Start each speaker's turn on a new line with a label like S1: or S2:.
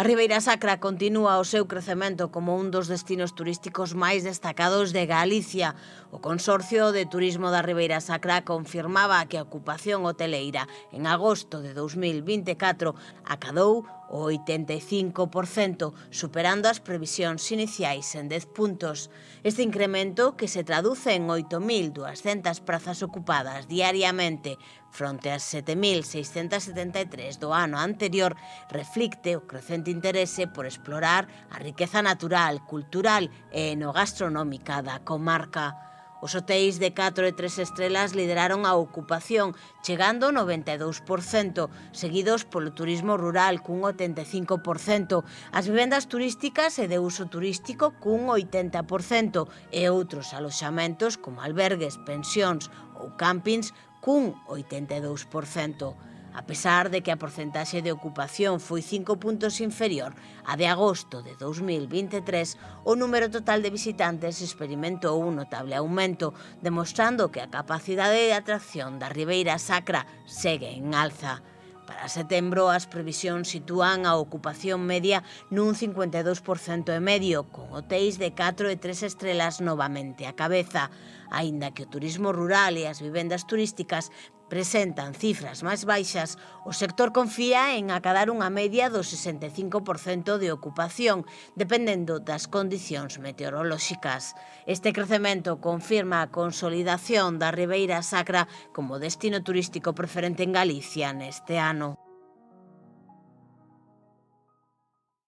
S1: A Ribeira Sacra continúa o seu crecemento como un dos destinos turísticos máis destacados de Galicia. O Consorcio de Turismo da Ribeira Sacra confirmaba que a ocupación hoteleira en agosto de 2024 acadou o 85%, superando as previsións iniciais en 10 puntos. Este incremento, que se traduce en 8.200 prazas ocupadas diariamente fronte ás 7.673 do ano anterior, reflicte o crecente interese por explorar a riqueza natural, cultural e enogastronómica da comarca. Os hotéis de 4 e 3 estrelas lideraron a ocupación, chegando ao 92%, seguidos polo turismo rural cun 85%, as vivendas turísticas e de uso turístico cun 80% e outros aloxamentos como albergues, pensións ou campings cun 82%. A pesar de que a porcentaxe de ocupación foi 5 puntos inferior á de agosto de 2023, o número total de visitantes experimentou un notable aumento, demostrando que a capacidade de atracción da Ribeira Sacra segue en alza. Para setembro, as previsións sitúan a ocupación media nun 52% e medio, con hotéis de 4 e 3 estrelas novamente a cabeza. Aínda que o turismo rural e as vivendas turísticas presentan cifras máis baixas, o sector confía en acadar unha media do 65% de ocupación, dependendo das condicións meteorolóxicas. Este crecemento confirma a consolidación da Ribeira Sacra como destino turístico preferente en Galicia neste ano.